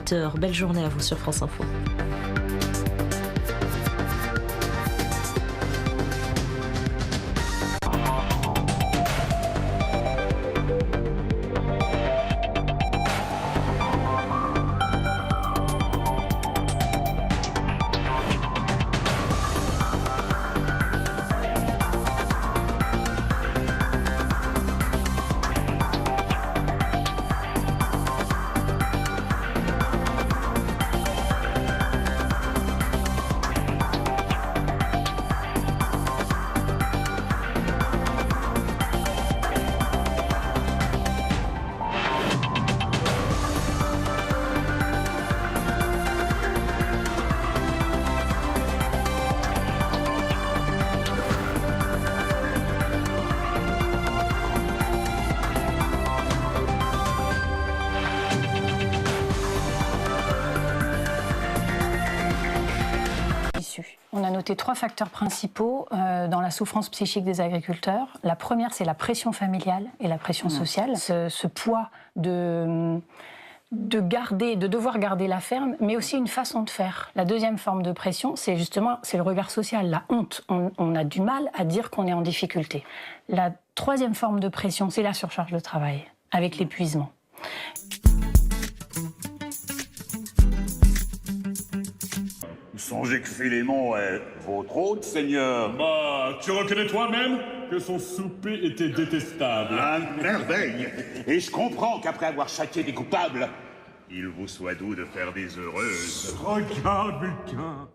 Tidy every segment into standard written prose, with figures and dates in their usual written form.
18h. Belle journée à vous sur France Info. On a noté 3 facteurs principaux dans la souffrance psychique des agriculteurs. La première, c'est la pression familiale et la pression sociale. Ce poids de devoir garder la ferme, mais aussi une façon de faire. La deuxième forme de pression, c'est le regard social, la honte. On a du mal à dire qu'on est en difficulté. La troisième forme de pression, c'est la surcharge de travail, avec l'épuisement. Songez que Philémon est votre hôte, Seigneur. Bah, tu reconnais toi-même que son souper était détestable. À merveille. Et je comprends qu'après avoir châtié des coupables, il vous soit doux de faire des heureuses. Regarde, Vulcain.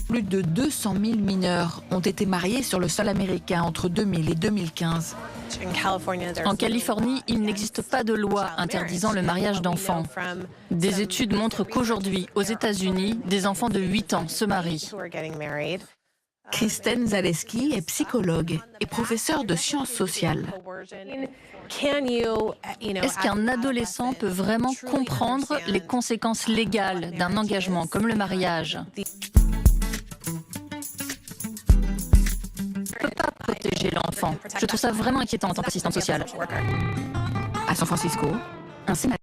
Plus de 200 000 mineurs ont été mariés sur le sol américain entre 2000 et 2015. En Californie, il n'existe pas de loi interdisant le mariage d'enfants. Des études montrent qu'aujourd'hui, aux États-Unis, des enfants de 8 ans se marient. Kristen Zaleski est psychologue et professeure de sciences sociales. Est-ce qu'un adolescent peut vraiment comprendre les conséquences légales d'un engagement comme le mariage ? Je ne peux pas protéger l'enfant. Je trouve ça vraiment inquiétant en tant qu'assistante sociale. À San Francisco, un sénateur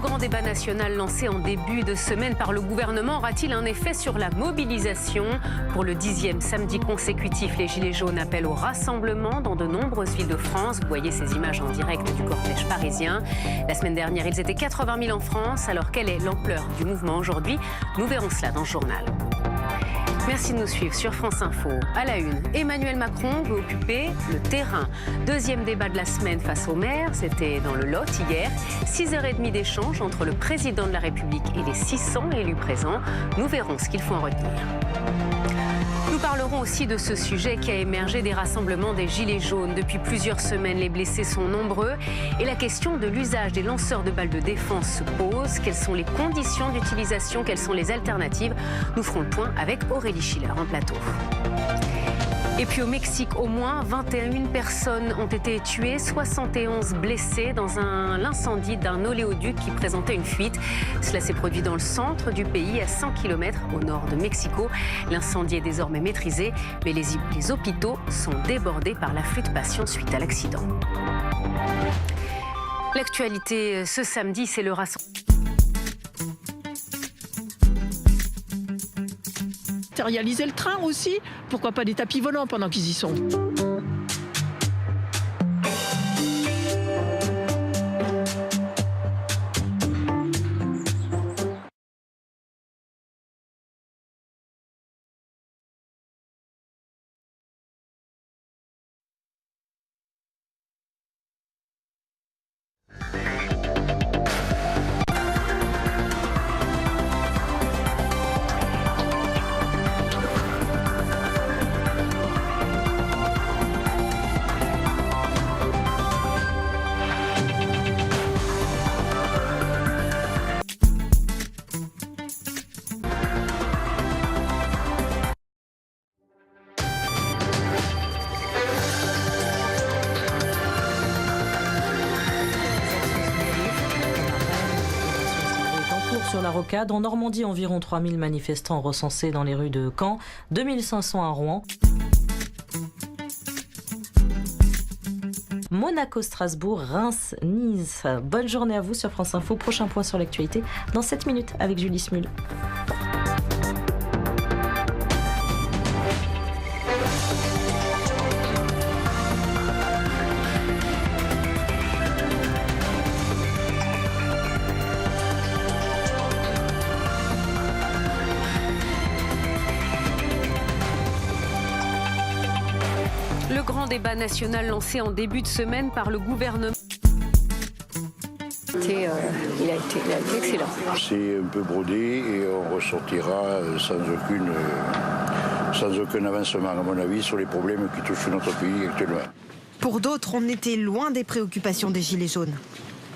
grand débat national lancé en début de semaine par le gouvernement aura-t-il un effet sur la mobilisation? Pour le 10e samedi consécutif, les Gilets jaunes appellent au rassemblement dans de nombreuses villes de France. Vous voyez ces images en direct du cortège parisien. La semaine dernière, ils étaient 80 000 en France. Alors quelle est l'ampleur du mouvement aujourd'hui? Nous verrons cela dans le journal. Merci de nous suivre sur France Info. À la une, Emmanuel Macron veut occuper le terrain. Deuxième débat de la semaine face aux maires, c'était dans le Lot hier. 6h30 d'échange entre le président de la République et les 600 élus présents. Nous verrons ce qu'il faut en retenir. Nous parlerons aussi de ce sujet qui a émergé des rassemblements des Gilets jaunes. Depuis plusieurs semaines, les blessés sont nombreux et la question de l'usage des lanceurs de balles de défense se pose. Quelles sont les conditions d'utilisation? Quelles sont les alternatives? Nous ferons le point avec Aurélie Schiller en plateau. Et puis au Mexique, au moins 21 personnes ont été tuées, 71 blessées dans l'incendie d'un oléoduc qui présentait une fuite. Cela s'est produit dans le centre du pays, à 100 km au nord de Mexico. L'incendie est désormais maîtrisé, mais les hôpitaux sont débordés par l'afflux de patients suite à l'accident. L'actualité ce samedi, c'est le rassemblement. Réaliser le train aussi, pourquoi pas des tapis volants pendant qu'ils y sont. Sur la rocade. En Normandie, environ 3000 manifestants recensés dans les rues de Caen, 2500 à Rouen. Monaco, Strasbourg, Reims, Nice. Bonne journée à vous sur France Info. Prochain point sur l'actualité dans 7 minutes avec Julie Smul. Le grand débat national lancé en début de semaine par le gouvernement. Il a été excellent. C'est un peu brodé et on ressortira sans aucun avancement, à mon avis, sur les problèmes qui touchent notre pays actuellement. Pour d'autres, on était loin des préoccupations des Gilets jaunes.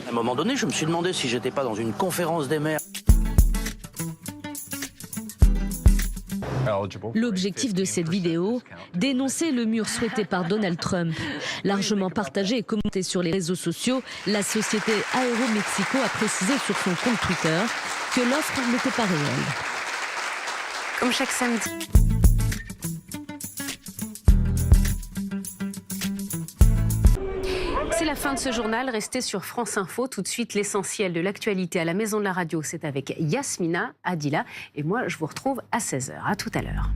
À un moment donné, je me suis demandé si j'étais pas dans une conférence des maires. L'objectif de cette vidéo, dénoncer le mur souhaité par Donald Trump. Largement partagé et commenté sur les réseaux sociaux, la société Aeroméxico a précisé sur son compte Twitter que l'offre n'était pas réelle. Comme chaque samedi. C'est la fin de ce journal. Restez sur France Info. Tout de suite, l'essentiel de l'actualité à la Maison de la Radio, c'est avec Yasmina, Adila. Et moi, je vous retrouve à 16h. À tout à l'heure.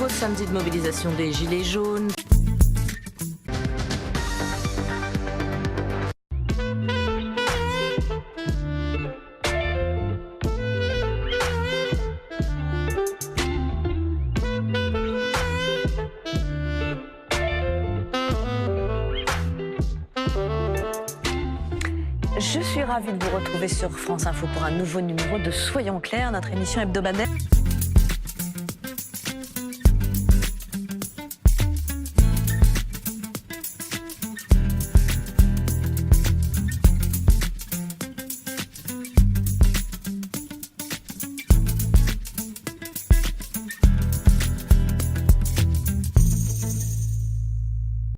Samedi de mobilisation des Gilets jaunes. Je suis ravie de vous retrouver sur France Info pour un nouveau numéro de Soyons clairs, notre émission hebdomadaire.